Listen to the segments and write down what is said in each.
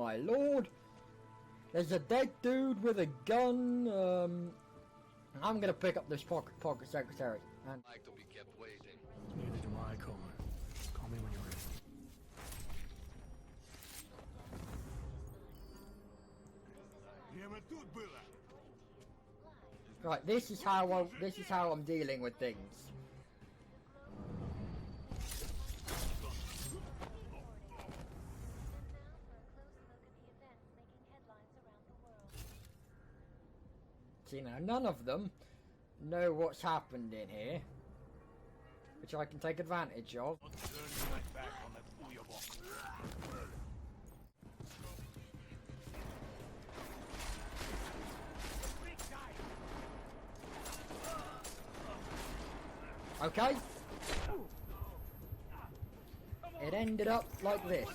my lord. There's a dead dude with a gun. I'm gonna pick up this pocket secretary. And I'd like to be kept waiting. Neither do I, Coleman. Call me when you're ready. Right, this is how I'm dealing with things. See, now none of them know what's happened in here, which I can take advantage of. Okay. It ended up like this.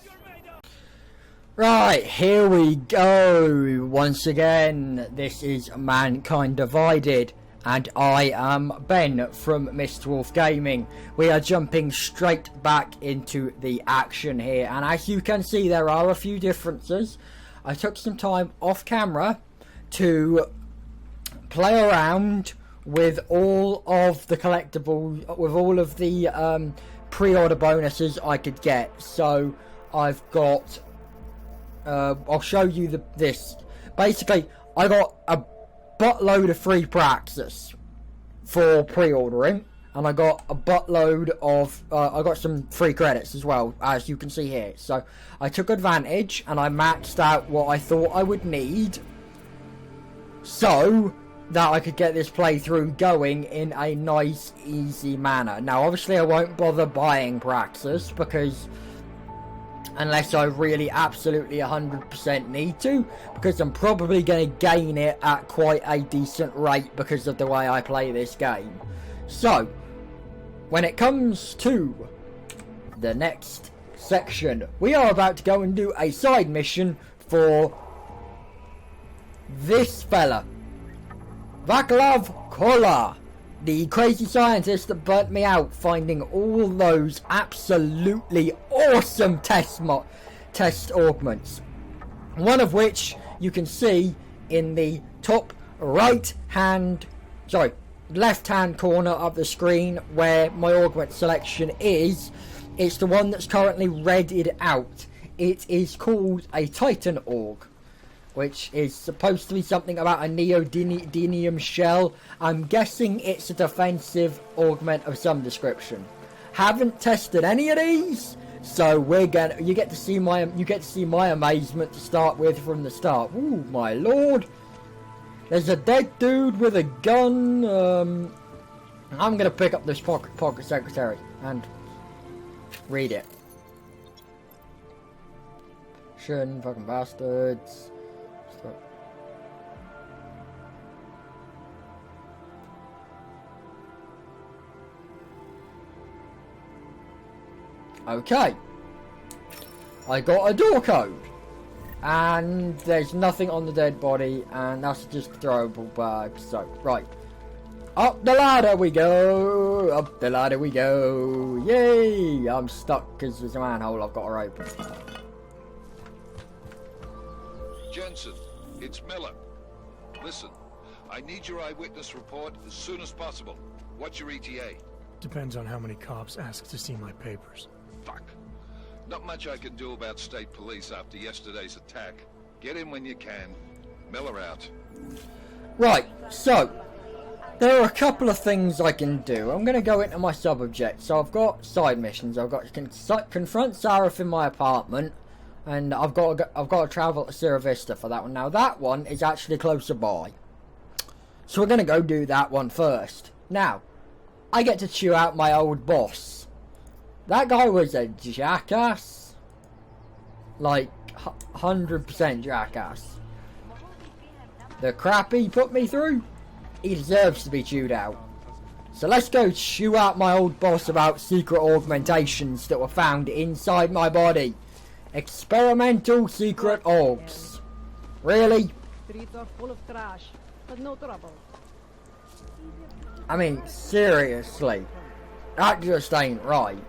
Right, here we go. Once again, this is Mankind Divided, and I am Ben from Mr. Wolf Gaming. We are jumping straight back into the action here, and as you can see, there are a few differences. I took some time off camera to play around with all of the collectibles, with all of the pre-order bonuses I could get. So I've got I'll show you this. Basically, I got a buttload of free praxis for pre-ordering, and I got a buttload of I got some free credits as well, as you can see here. So I took advantage and I maxed out what I thought I would need, so that I could get this playthrough going in a nice, easy manner. Now, obviously, I won't bother buying praxis, because unless I really absolutely 100% need to, because I'm probably going to gain it at quite a decent rate because of the way I play this game. So, when it comes to the next section, we are about to go and do a side mission for this fella, Vaclav Kolar, the crazy scientist that burnt me out finding all those absolutely awesome test augments. One of which you can see in the top left hand corner of the screen where my augment selection is. It's the one that's currently redded out. It is called a Titan Aug, which is supposed to be something about a neodymium shell. I'm guessing it's a defensive augment of some description. Haven't tested any of these, so you get to see my amazement to start with from the start. Ooh, my lord! There's a dead dude with a gun. I'm gonna pick up this pocket secretary and read it. Fucking bastards. Okay, I got a door code, and there's nothing on the dead body, and that's just a throwable bag. So, right, up the ladder we go, up the ladder we go, yay! I'm stuck because there's a manhole I've got to open. Jensen, it's Miller. Listen, I need your eyewitness report as soon as possible. What's your ETA? Depends on how many cops ask to see my papers. Fuck. Not much I can do about state police after yesterday's attack. Get in when you can. Miller out. Right, so there are a couple of things I can do. I'm going to go into my sub-object. So I've got side missions. I've got to confront Sarif in my apartment, and I've got to travel to Sierra Vista for that one. Now that one is actually closer by, so we're going to go do that one first. Now, I get to chew out my old boss. That guy was a jackass. Like, 100% jackass. The crap he put me through, he deserves to be chewed out. So let's go chew out my old boss about secret augmentations that were found inside my body. Experimental secret augs. Really? Streets are full of trash, but no trouble. I mean, seriously. That just ain't right.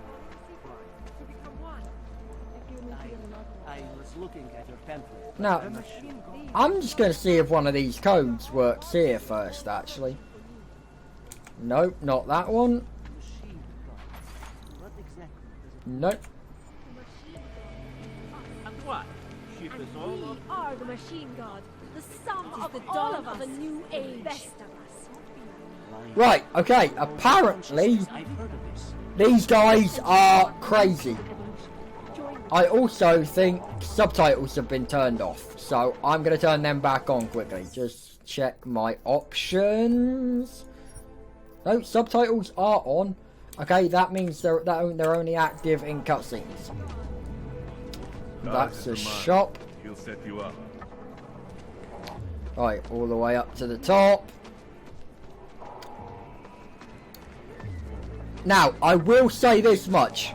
I was looking at Now, I'm just going to see if one of these codes works here first, actually. Nope, not that one. Nope. We are the machine god, the sum of the dawn of a new age. Best of us. Right, okay, apparently these guys are crazy. I also think subtitles have been turned off, so I'm going to turn them back on quickly. Just check my options. No, subtitles are on. Okay, that means they're only active in cutscenes. That's a shop. He'll set you up. Right, all the way up to the top. Now, I will say this much.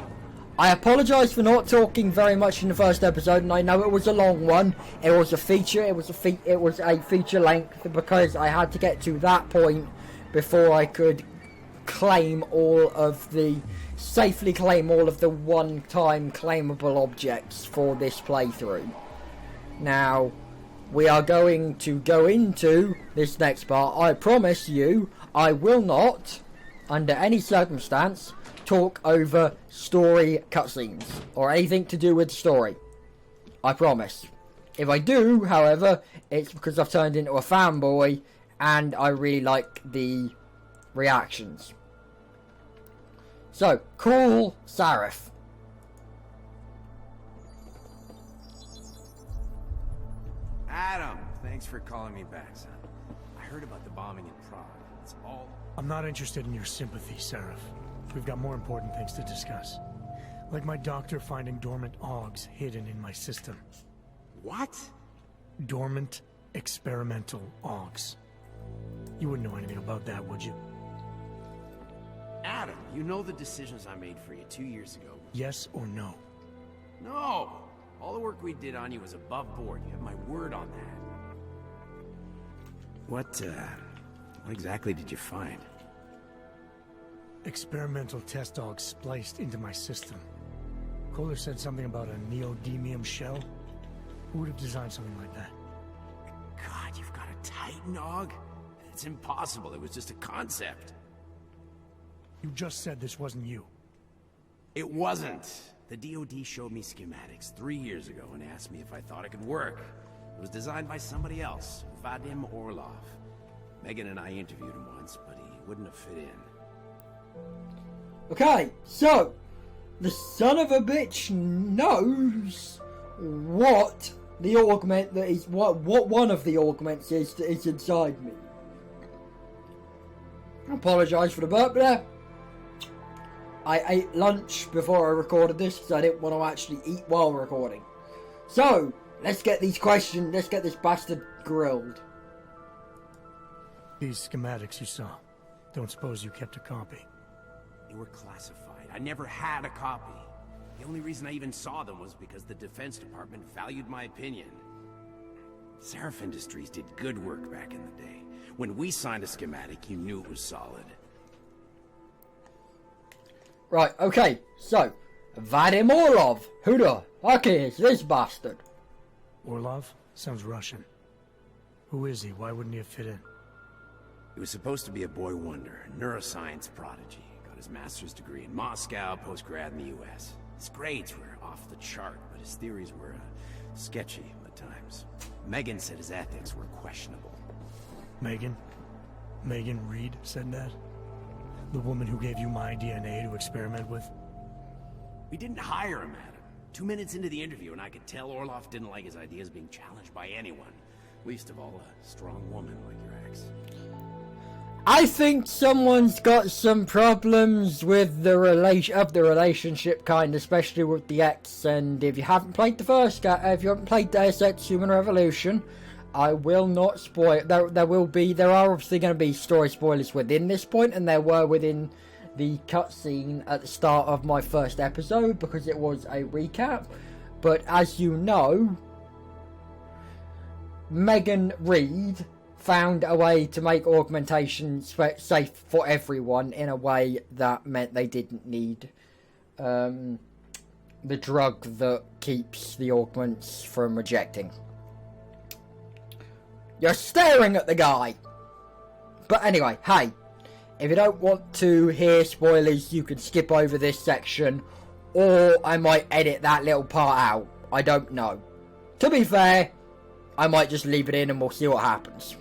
I apologise for not talking very much in the first episode, and I know it was a long one. It was a feature. It was a feature length because I had to get to that point before I could safely claim all of the one-time claimable objects for this playthrough. Now, we are going to go into this next part. I promise you, I will not, under any circumstance, talk over story cutscenes or anything to do with the story. I promise. If I do, however, it's because I've turned into a fanboy and I really like the reactions. So, call Sarif. Adam, thanks for calling me back, son. I heard about the bombing in Prague. It's all... I'm not interested in your sympathy, Seraph. We've got more important things to discuss. Like my doctor finding dormant augs hidden in my system. What? Dormant experimental augs. You wouldn't know anything about that, would you? Adam, you know the decisions I made for you 2 years ago. Yes or no? No! All the work we did on you was above board. You have my word on that. What exactly did you find? Experimental test dogs spliced into my system. Kohler said something about a neodymium shell. Who would have designed something like that? God, you've got a Titan Aug? It's impossible. It was just a concept. You just said this wasn't you. It wasn't. The DoD showed me schematics 3 years ago and asked me if I thought it could work. It was designed by somebody else, Vadim Orlov. Megan and I interviewed him once, but he wouldn't have fit in. Okay, so the son of a bitch knows what the augment that is what one of the augments is that is inside me. I apologise for the burp there. I ate lunch before I recorded this because I didn't want to actually eat while recording. So, let's get this bastard grilled. These schematics you saw. Don't suppose you kept a copy? They were classified. I never had a copy. The only reason I even saw them was because the Defense Department valued my opinion. Seraph Industries did good work back in the day. When we signed a schematic, you knew it was solid. Right, okay, so, Vadim Orlov. Who the fuck is this bastard? Orlov? Sounds Russian. Who is he? Why wouldn't he have fit in? He was supposed to be a boy wonder, a neuroscience prodigy. Got his master's degree in Moscow, post-grad in the US. His grades were off the chart, but his theories were sketchy at times. Megan said his ethics were questionable. Megan? Megan Reed said that? The woman who gave you my DNA to experiment with? We didn't hire him, Adam. 2 minutes into the interview, and I could tell Orlov didn't like his ideas being challenged by anyone. Least of all, a strong woman like your ex. I think someone's got some problems with the relationship kind, especially with the ex. And if you haven't played the first, if you haven't played Deus Ex Human Revolution, I will not spoil. There are obviously going to be story spoilers within this point, and there were within the cutscene at the start of my first episode because it was a recap. But as you know, Megan Reed found a way to make augmentation safe for everyone in a way that meant they didn't need the drug that keeps the augments from rejecting. You're staring at the guy! But anyway, hey, if you don't want to hear spoilers, you can skip over this section, or I might edit that little part out. I don't know. To be fair, I might just leave it in and we'll see what happens.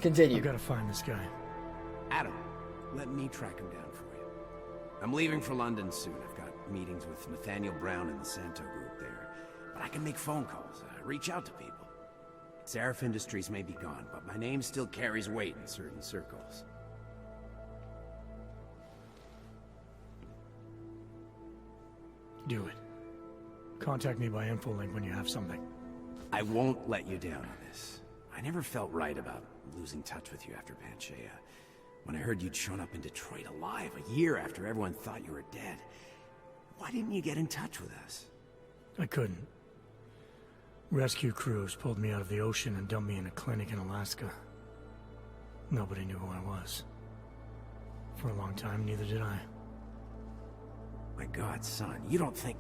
Continue. I've got to find this guy. Adam, let me track him down for you. I'm leaving for London soon. I've got meetings with Nathaniel Brown and the Santo group there. But I can make phone calls, reach out to people. Seraph Industries may be gone, but my name still carries weight in certain circles. Do it. Contact me by infolink when you have something. I won't let you down on this. I never felt right about losing touch with you after Panchaea. When I heard you'd shown up in Detroit alive a year after everyone thought you were dead. Why didn't you get in touch with us? I couldn't. Rescue crews pulled me out of the ocean and dumped me in a clinic in Alaska. Nobody knew who I was. For a long time, neither did I. My God, son, you don't think...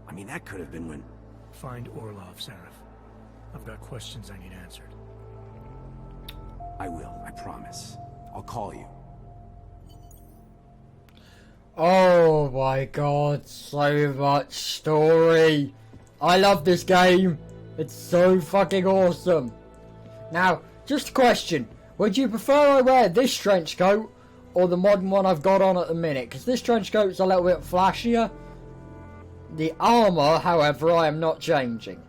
I mean, that could have been when... Find Orlov, Seraph. I've got questions I need answered. I will, I promise. I'll call you. Oh my god, so much story. I love this game. It's so fucking awesome. Now, just a question. Would you prefer I wear this trench coat or the modern one I've got on at the minute? Because this trench coat's a little bit flashier. The armour, however, I am not changing.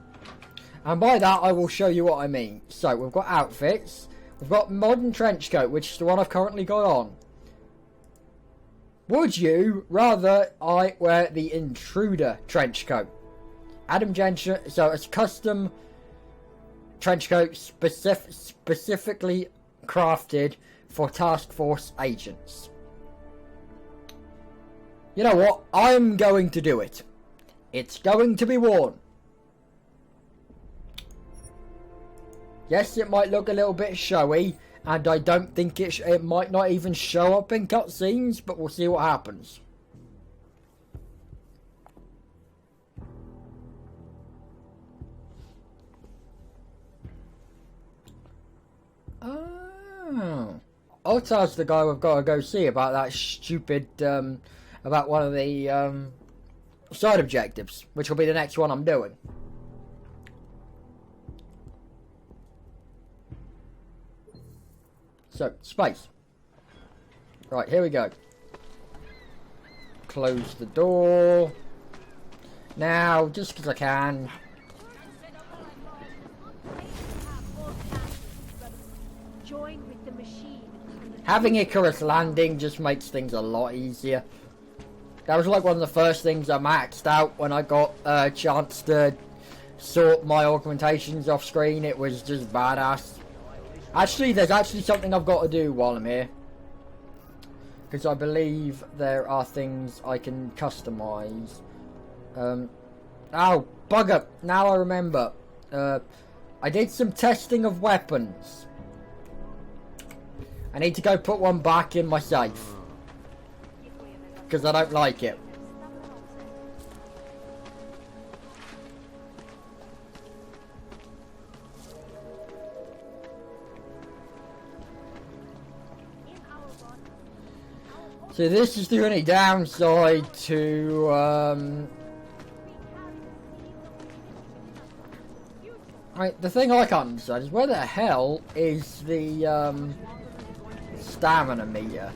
And by that, I will show you what I mean. So, we've got outfits. We've got modern trench coat, which is the one I've currently got on. Would you rather I wear the intruder trench coat? Adam Jensen, so it's custom trench coat specifically crafted for task force agents. You know what? I'm going to do it. It's going to be worn. Yes, it might look a little bit showy, and I don't think it might not even show up in cutscenes, but we'll see what happens. Oh. Ottar's the guy we've got to go see about that stupid, about one of the, side objectives, which will be the next one I'm doing. So, space. Right, here we go. Close the door. Now, just because I can. Join with the machine. Having Icarus landing just makes things a lot easier. That was like one of the first things I maxed out when I got a chance to sort my augmentations off screen. It was just badass. Actually, there's actually something I've got to do while I'm here. Because I believe there are things I can customise. Oh, bugger. Now I remember. I did some testing of weapons. I need to go put one back in my safe. Because I don't like it. So this is the only downside to right, the thing I can't understand is where the hell is the stamina meter?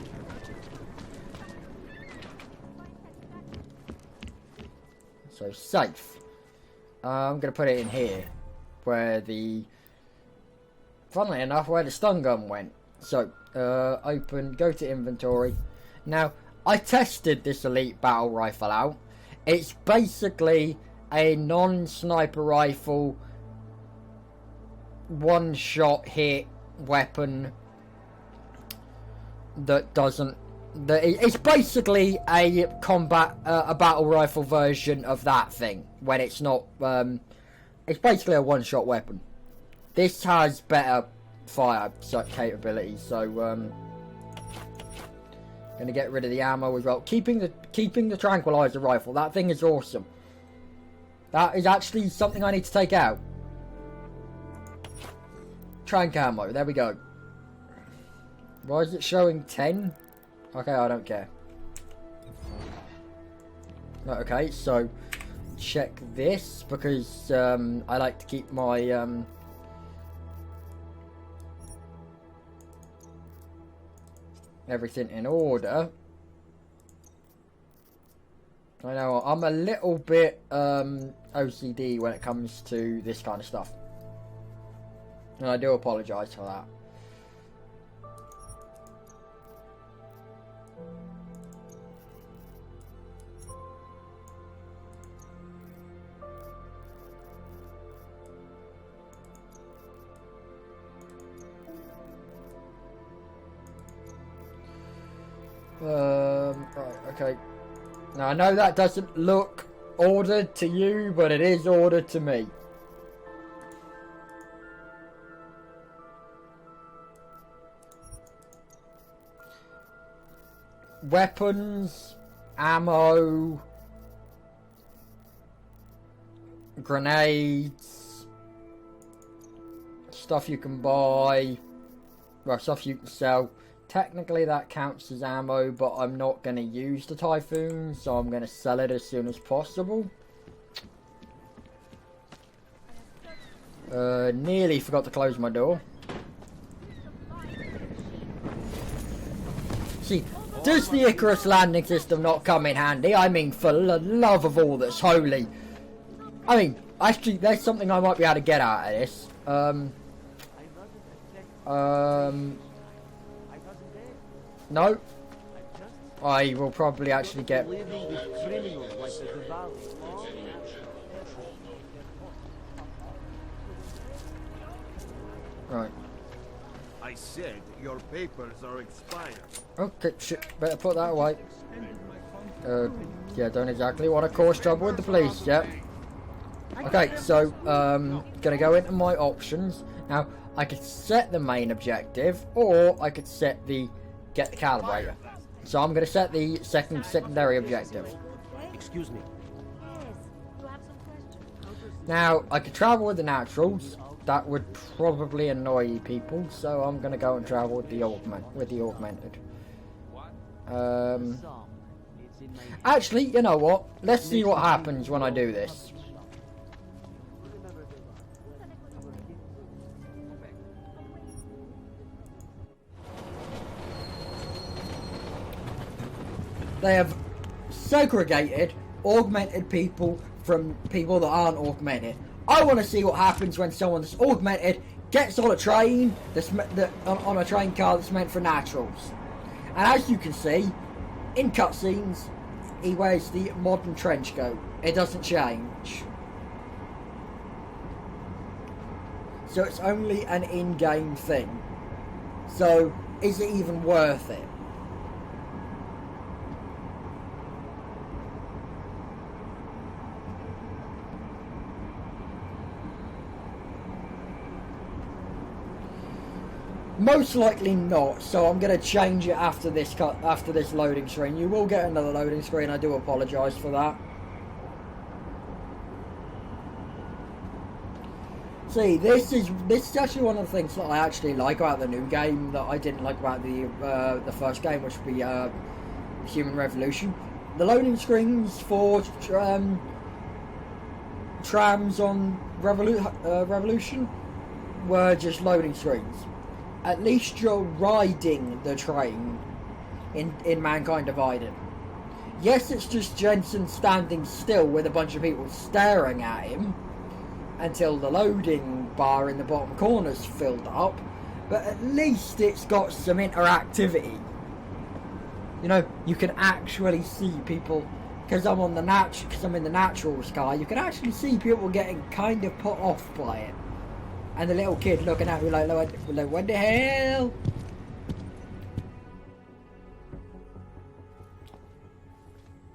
So safe. I'm gonna put it in here, where the, funnily enough, where the stun gun went. So open, go to inventory. Now, I tested this elite battle rifle out. It's basically a non-sniper rifle, one-shot hit weapon that doesn't... It's basically a combat, a battle rifle version of that thing, when it's not... it's basically a one-shot weapon. This has better fire capability, so... Gonna get rid of the ammo as well. Keeping the tranquilizer rifle. That thing is awesome. That is actually something I need to take out. Trank ammo. There we go. Why is it showing 10? Okay, I don't care. Right, okay, so check this because I like to keep my everything in order. I know I'm a little bit OCD when it comes to this kind of stuff, and I do apologise for that. Right, okay. Now I know that doesn't look ordered to you, but it is ordered to me. Weapons, ammo, grenades, stuff you can buy, well, stuff you can sell. Technically that counts as ammo, but I'm not going to use the Typhoon, so I'm going to sell it as soon as possible. Nearly forgot to close my door. See, does the Icarus landing system not come in handy? I mean, for the love of all that's holy. I mean, actually, there's something I might be able to get out of this. No. I will probably actually get... Right. I said your papers are expired. Okay, shit. Better put that away. Yeah, don't exactly want to cause trouble with the police, yeah. Okay, so, gonna go into my options. Now, I could set the main objective, or I could set the... get the calibrator. So I'm going to set the secondary objective. Excuse me. Now, I could travel with the naturals. That would probably annoy people, so I'm going to go and travel with the augmented. Actually, you know what? Let's see what happens when I do this. They have segregated augmented people from people that aren't augmented. I want to see what happens when someone that's augmented gets on a train on a train car that's meant for naturals. And as you can see, in cutscenes, he wears the modern trench coat. It doesn't change. So it's only an in-game thing. So is it even worth it? Most likely not, so I'm going to change it after this loading screen. You will get another loading screen, I do apologise for that. See, this is actually one of the things that I actually like about the new game that I didn't like about the first game, which would be Human Revolution. The loading screens for trams on Revolution were just loading screens. At least you're riding the train in Mankind Divided. Yes, it's just Jensen standing still with a bunch of people staring at him until the loading bar in the bottom corner's filled up, but at least it's got some interactivity. You know, you can actually see people, because I'm in the naturals car, you can actually see people getting kind of put off by it. And the little kid looking at me like, what the hell?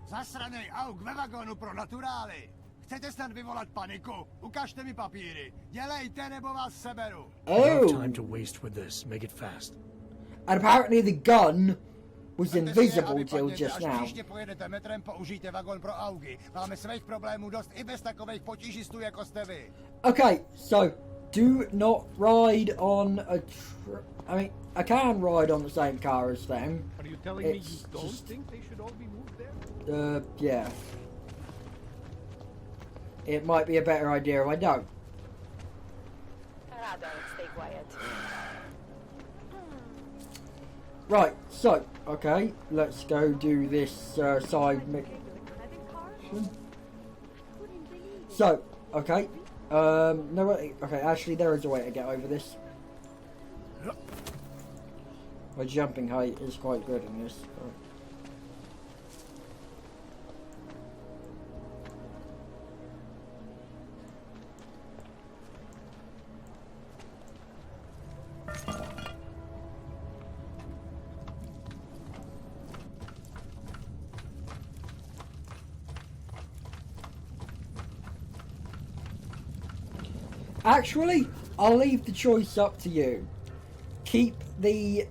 Zasranej auk ve vagonu pro naturály. Chcete snad vyvolat paniku? Ukažte mi papíry. Dělejte, nebo vás seberu. Oh. We have time to waste with this. Make it fast. And apparently the gun was Vemte si je a invisible till vypadněte, just až now. příště pojedete metrem, použijte vagon pro augy. Máme svých problémů dost i bez takových potížistů, jako jste vy. Okay, so do not ride on a. I mean, I can ride on the same car as them. Are you telling me It's you don't just- think they should all be moved there? Yeah. It might be a better idea if I don't. Stay quiet. Right, so, okay, let's go do this side mission. So, okay, no, wait, okay, actually there is a way to get over this. My jumping height is quite good in this. So. Actually, I'll leave the choice up to you. Keep the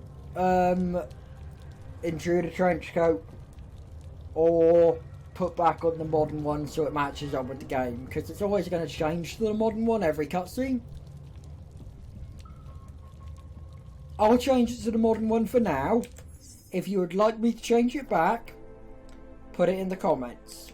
intruder trench coat, or put back on the modern one so it matches up with the game, because it's always going to change to the modern one every cutscene. I'll change it to the modern one for now. If you would like me to change it back, put it in the comments.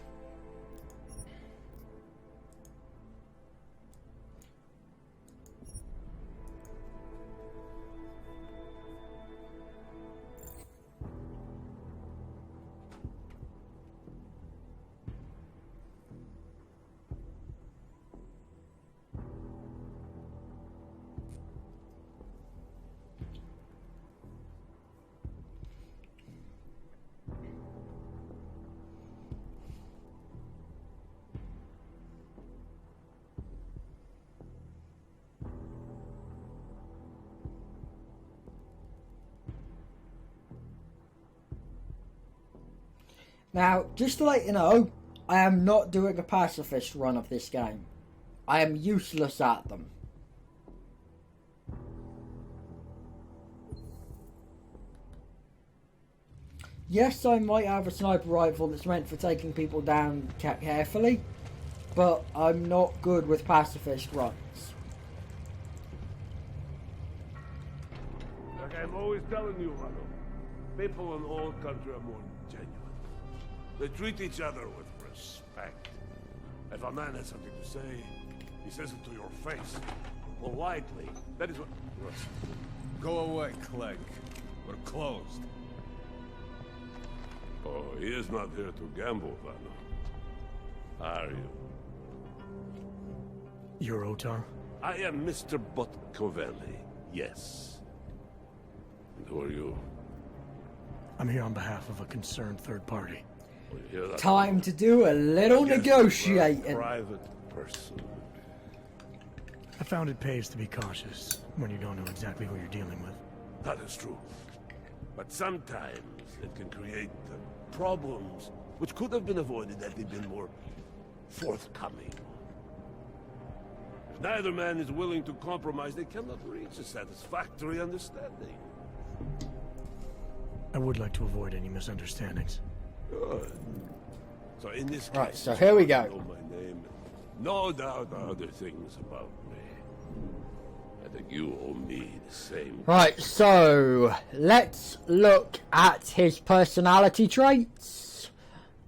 Now, just to let you know, I am not doing a pacifist run of this game. I am useless at them. Yes, I might have a sniper rifle that's meant for taking people down carefully, but I'm not good with pacifist runs. Like I'm always telling you, Mano, people in all country are more genuine. They treat each other with respect. If a man has something to say, he says it to your face. Politely. That is what... Go away, Clegg. We're closed. Oh, he is not here to gamble, Vano. Are you? You're Otar? I am Mr. Botkovelli, yes. And who are you? I'm here on behalf of a concerned third party. Oh, you hear that? Time to do a little Yes, negotiating. you're a private person. I found it pays to be cautious when you don't know exactly who you're dealing with. That is true. But sometimes it can create problems which could have been avoided had they been more forthcoming. If neither man is willing to compromise, they cannot reach a satisfactory understanding. I would like to avoid any misunderstandings. Good. So in this case, Right, so here we go. you know my name. No doubt other things about me. I think you owe me the same. Right, so let's look at his personality traits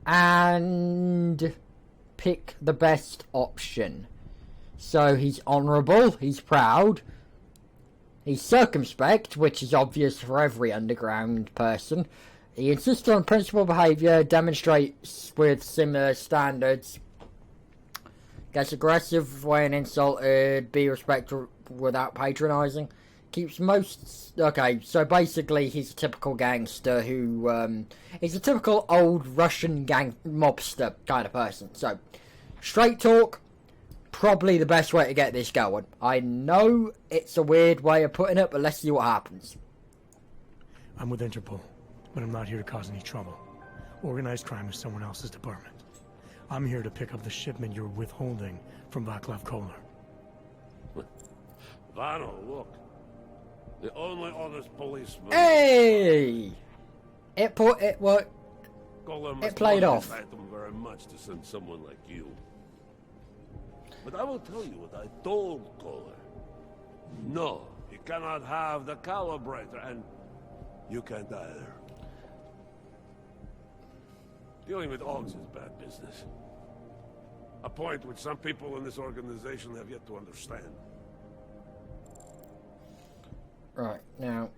and pick the best option. So he's honourable, he's proud, he's circumspect, which is obvious for every underground person. He insists on principled behaviour, demonstrates with similar standards, gets aggressive when insulted, be respectful without patronising, keeps most... Okay, so basically he's a typical gangster who... he's a typical old Russian gang mobster kind of person. So, straight talk, probably the best way to get this going. I know it's a weird way of putting it, but let's see what happens. I'm with Interpol, but I'm not here to cause any trouble. Organized crime is someone else's department. I'm here to pick up the shipment you're withholding from Vaclav Kolar. Vano, look. The only honest policeman... Hey! It worked. Kohler It must played love off. this item very much to send someone like you. But I will tell you what I told Kohler. No, he cannot have the calibrator, and you can't either. Dealing with Augs is bad business. A point which some people in this organization have yet to understand. Right, now.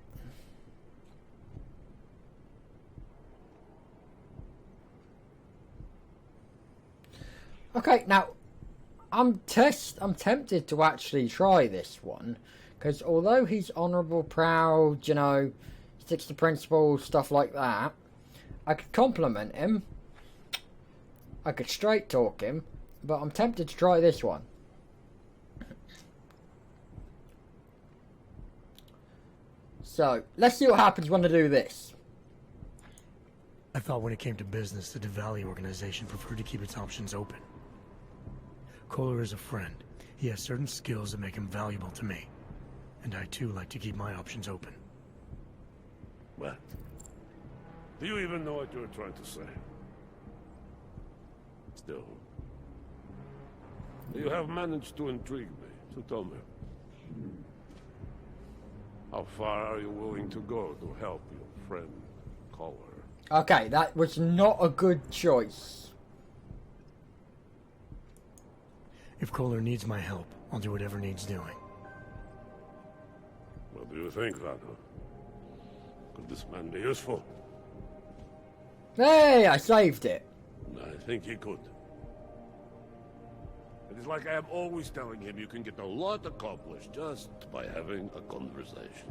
Okay, now I'm tempted to actually try this one, because although he's honourable, proud, you know, sticks to principles, stuff like that, I could compliment him, I could straight talk him, but I'm tempted to try this one. So, let's see what happens when I do this. I thought when it came to business, the Diwali organization preferred to keep its options open. Kohler is a friend. He has certain skills that make him valuable to me. And I too like to keep my options open. What? Do you even know what you were trying to say? Still, you have managed to intrigue me, so tell me. How far are you willing to go to help your friend, Kohler? Okay, that was not a good choice. If Kohler needs my help, I'll do whatever needs doing. What do you think, Rado? Could this man be useful? Hey, I saved it. I think he could. It is like I am always telling him, you can get a lot accomplished just by having a conversation.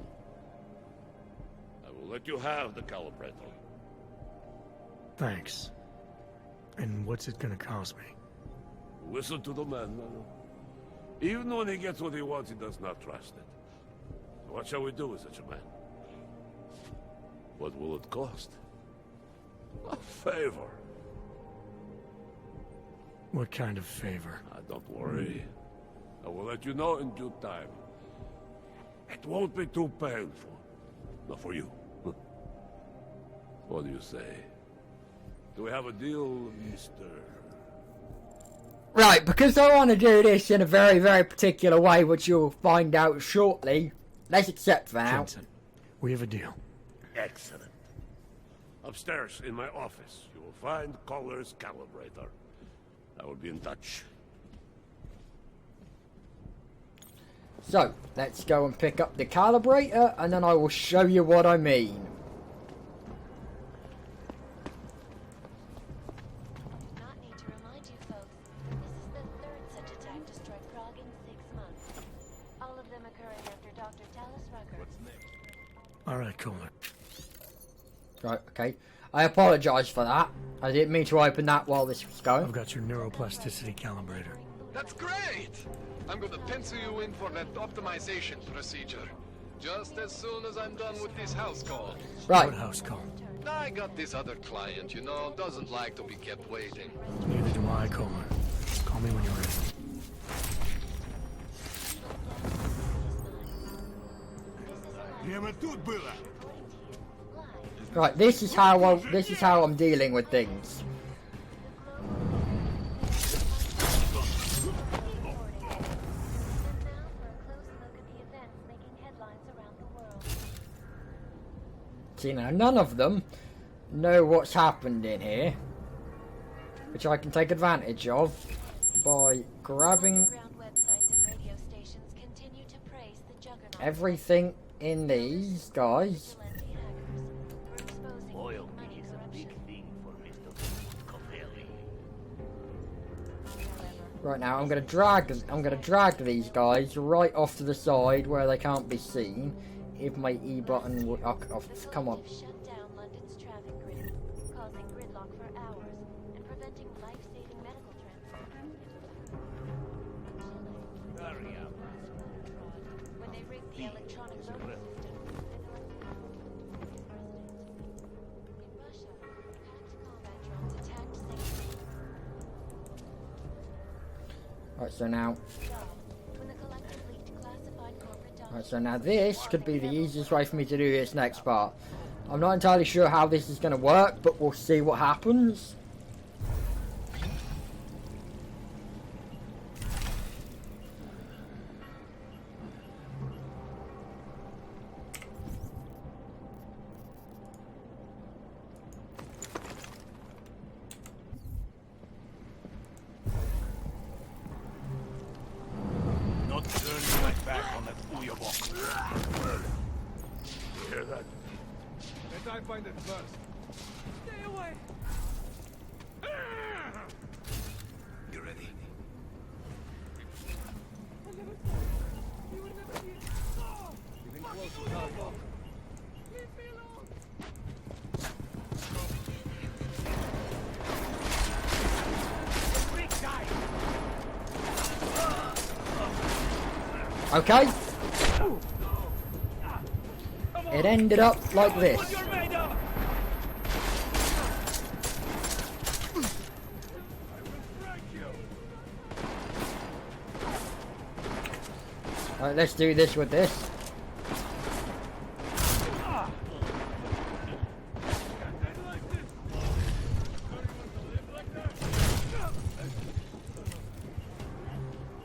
I will let you have the calibrator. Thanks. And what's it gonna cost me? Listen to the man, Mano. Even when he gets what he wants, he does not trust it. What shall we do with such a man? What will it cost? A favor. What kind of favor? Don't worry. I will let you know in due time. It won't be too painful. Not for you. What do you say? Do we have a deal, Mr.? Right, because I want to do this in a very, very particular way, which you'll find out shortly. Let's accept for now. Jensen, we have a deal. Excellent. Upstairs in my office, you will find Kohler's calibrator. I will be in touch. So, let's go and pick up the calibrator, and then I will show you what I mean. Not need to remind you folks, this is the third such attack destroyed Prague in 6 months. All of them occurring after Dr. Talis Rucker. What's next? Alright, Kohler. Right, okay. I apologise for that. I didn't mean to open that while this was going. I've got your neuroplasticity calibrator. That's great! I'm gonna pencil you in for that optimization procedure. Just as soon as I'm done with this house call. Right. What house call? I got this other client, you know, doesn't like to be kept waiting. Neither do I, Kohler. Call me when you're ready. Right, this is how I'm dealing with things. See, now none of them know what's happened in here, which I can take advantage of by grabbing everything in these guys. Right now, I'm gonna drag these guys right off to the side where they can't be seen. If my E button would, oh, come on. Shut down London's traffic grid, causing gridlock for hours and preventing life-saving medical transport. Hurry up. When they rigged the electronic voting system, in Russia, hacked combat drones attacked St. Right, so now. When the collective leaked classified corporate Right, so now this could be the easiest way for me to do this next part. I'm not entirely sure how this is going to work, but we'll see what happens. Not turning my back on that Uyabok. You hear that? Let I find it first. Stay away. You ready? You would never be. Oh, Even close to target. leave me alone. Big guy! Okay. It ended up like this. What you're made of! Alright, let's do this with this.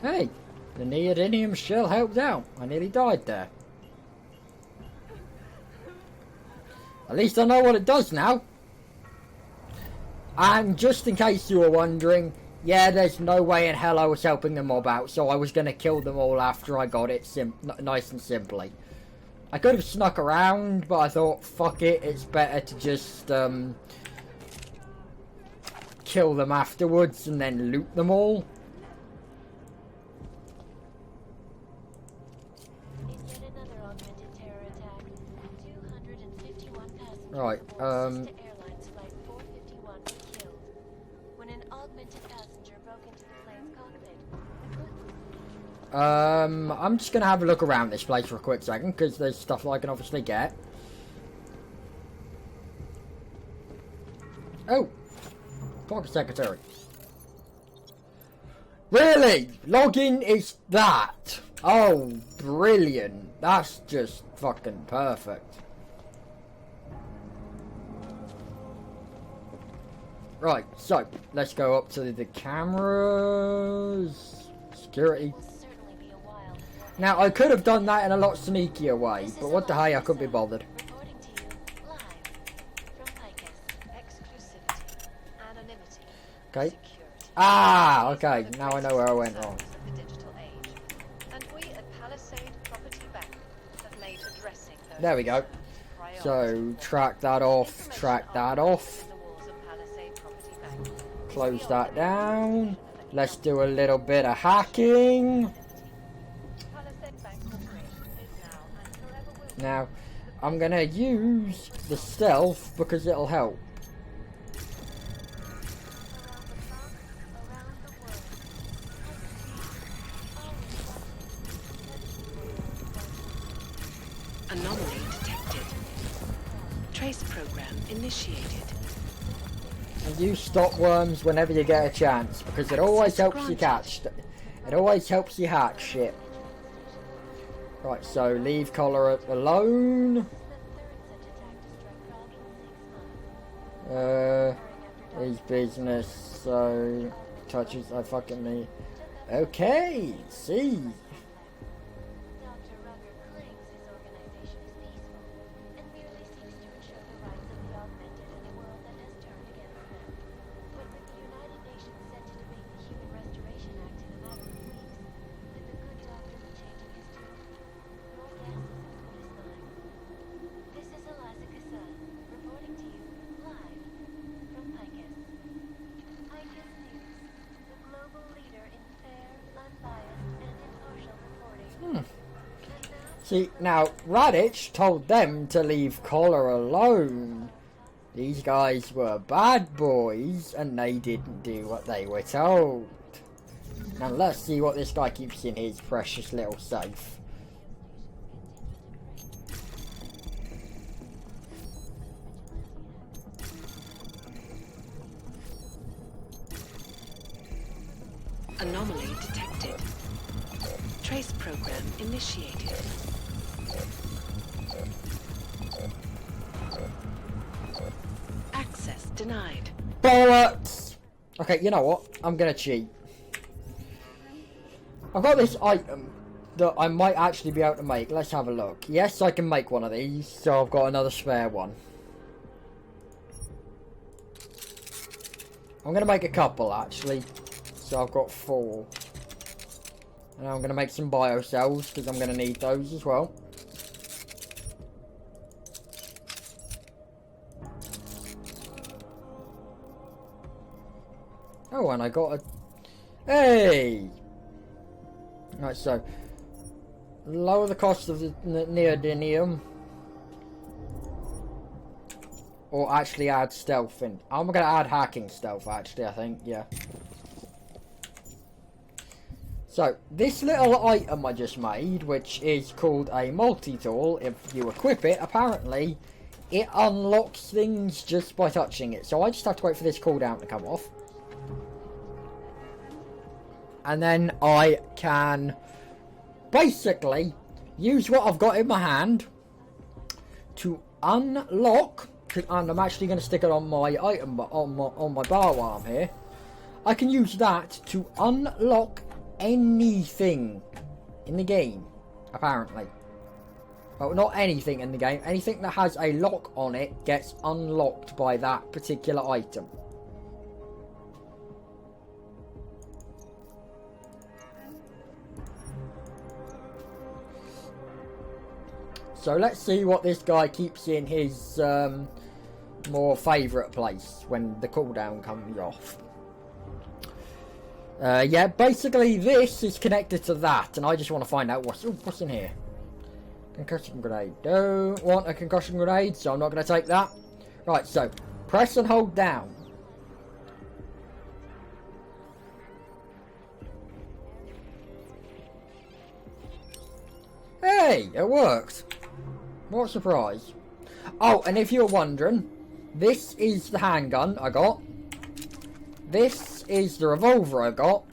Hey, the neodymium shell helped out. I nearly died there. At least I know what it does now. And just in case you were wondering, yeah, there's no way in hell I was helping the mob out, so I was going to kill them all after I got it nice and simply. I could have snuck around, but I thought, fuck it, it's better to just kill them afterwards and then loot them all. Is yet another augmented terror attack. 251 passengers Right, aboard Sister Airlines Flight 451 were killed when an augmented passenger broke into the plane's cockpit. I'm just going to have a look around this place for a quick second, because there's stuff that I can obviously get. Oh! Park secretary. Really? Login is that? Oh, brilliant. That's just fucking perfect. Right, so, let's go up to the cameras. Security. Now, I could have done that in a lot sneakier way, but what the hey, I couldn't be bothered. Reporting to you live from Picus. Exclusivity, anonymity, Okay. security. Ah, okay, now I know where I went wrong. Of the digital age. And we at Palisade Property Bank have made addressing those There we go. priority. So, track that off, track that off. In the walls of Palisade Property Bank. Close that down. Let's do a little bit of hacking. Palisade Bank Corporation is now and forever will be Now, I'm gonna use the stealth because it'll help. Anomaly detected. Trace program initiated. And use stop worms whenever you get a chance because it always helps you catch. It always helps you hack shit. Right, so leave collar alone. His business, so touches I fucking me. Okay, see. Dr. Rucker claims his organization is peaceful and merely seeks to ensure the rights of the augmented in a world that has turned against them. But with the United Nations set to debate the Human Restoration Act in a matter of weeks, did the good doctor be changing his tune? Your guess is as good as mine. This is Eliza Cassan, reporting to you live from Picus. Picus News, the global leader in fair, unbiased, and impartial reporting. See, now, Raditch told them to leave Collar alone. These guys were bad boys, and they didn't do what they were told. Now, let's see what this guy keeps in his precious little safe. Anomaly detected. Trace program initiated. denied. Bollocks! Okay, you know what? I'm gonna cheat. I've got this item that I might actually be able to make. Let's have a look. Yes, I can make one of these, so I've got another spare one. I'm gonna make a couple, actually. So I've got 4. And I'm gonna make some biocells, because I'm gonna need those as well. Oh, and I got a... Hey! Right, so... Lower the cost of the neodymium. Or actually add stealth in. I'm going to add hacking stealth, actually, I think. Yeah. So, this little item I just made, which is called a multi-tool, if you equip it, apparently, it unlocks things just by touching it. So I just have to wait for this cooldown to come off. And then I can basically use what I've got in my hand to unlock, and I'm actually going to stick it on my item, on my bar while I'm here. I can use that to unlock anything in the game, apparently. Well, not anything in the game. Anything that has a lock on it gets unlocked by that particular item. So let's see what this guy keeps in his more favourite place when the cooldown comes off. Yeah, basically this is connected to that, and I just want to find out what's in here. Concussion grenade. Don't want a concussion grenade, so I'm not going to take that. Right, so press and hold down. Hey, it worked. What a surprise. Oh, and if you're wondering, this is the handgun I got. This is the revolver I got.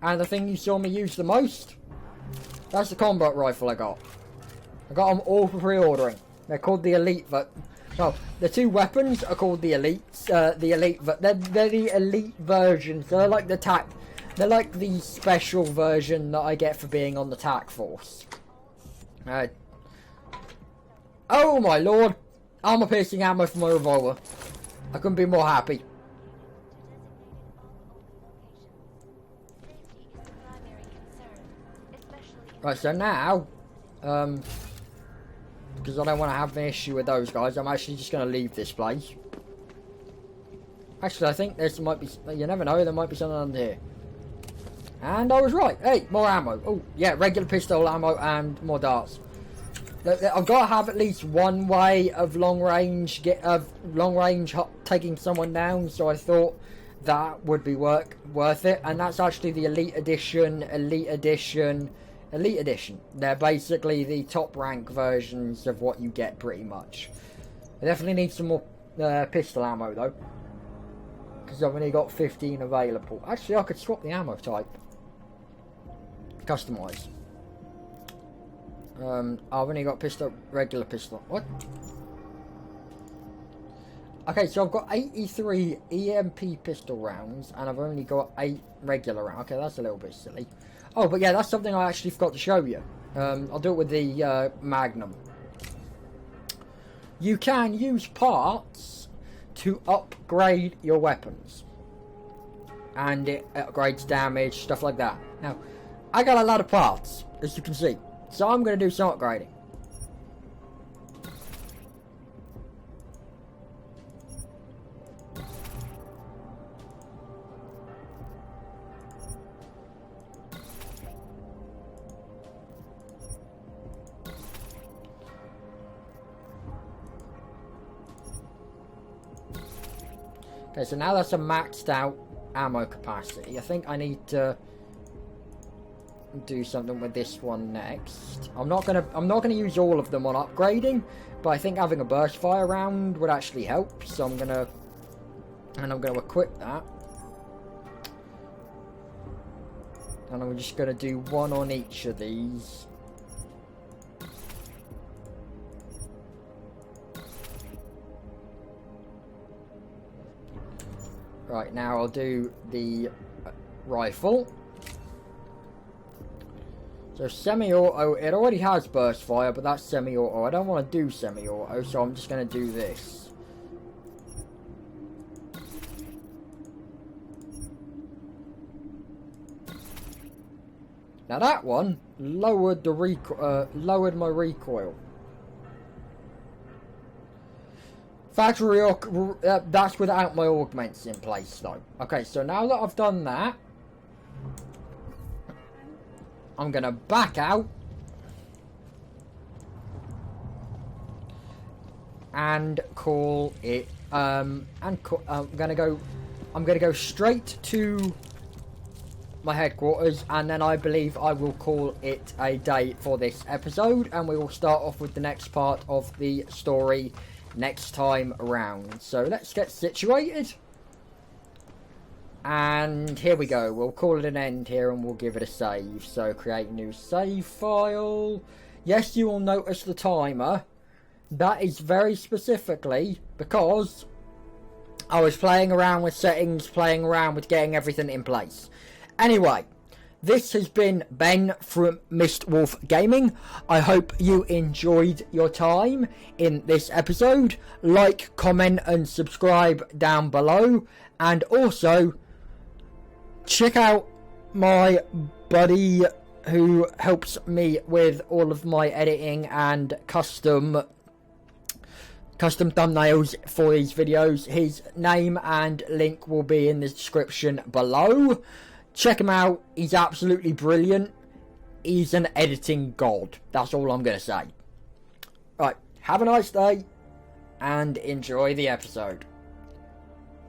And the thing you saw me use the most, that's the combat rifle I got. I got them all for pre-ordering. They're called the Elite, but well, the 2 weapons are called the Elites. They're the Elite version. So they're like the TAC. They're like the special version that I get for being on the TAC force. Oh my lord! Armor-piercing ammo for my revolver. I couldn't be more happy. Right, so now, because I don't want to have an issue with those guys, I'm actually just going to leave this place. Actually, I think there might be, you never know, there might be something under here. And I was right. Hey, more ammo. Oh, yeah, regular pistol ammo and more darts. I've got to have at least one way of long range taking someone down, so I thought that would be worth it. And that's actually the Elite Edition. They're basically the top rank versions of what you get, pretty much. I definitely need some more pistol ammo though, because I've only got 15 available. Actually, I could swap the ammo type. Customize. I've only got regular pistol. What? Okay, so I've got 83 EMP pistol rounds, and I've only got 8 regular rounds. Okay, that's a little bit silly. Oh, but yeah, that's something I actually forgot to show you. I'll do it with the Magnum. You can use parts to upgrade your weapons. And it upgrades damage, stuff like that. Now, I got a lot of parts, as you can see. So I'm going to do some upgrading. Okay, so now that's a maxed out ammo capacity. I think I need to do something with this one next. I'm not gonna use all of them on upgrading, but I think having a burst fire round would actually help. So I'm gonna equip that, and I'm just gonna do one on each of these. Right, now I'll do the rifle. So semi-auto, it already has burst fire, but that's semi-auto. I don't want to do semi-auto, so I'm just going to do this. Now that one lowered the lowered my recoil. Factory that's without my augments in place though. Okay, so now that I've done that, I'm gonna back out and call it I'm gonna go straight to my headquarters, and then I believe I will call it a day for this episode, and we will start off with the next part of the story next time around. So let's get situated. And here we go. We'll call it an end here and we'll give it a save. So create new save file. Yes, you will notice the timer. That is very specifically because I was playing around with settings, playing around with getting everything in place. Anyway, this has been Ben from Mistwolf Gaming. I hope you enjoyed your time in this episode. Like, comment and subscribe down below. And also, check out my buddy who helps me with all of my editing and custom thumbnails for these videos. His name and link will be in the description below. Check him out. He's absolutely brilliant. He's an editing god. That's all I'm going to say. Right, have a nice day and enjoy the episode.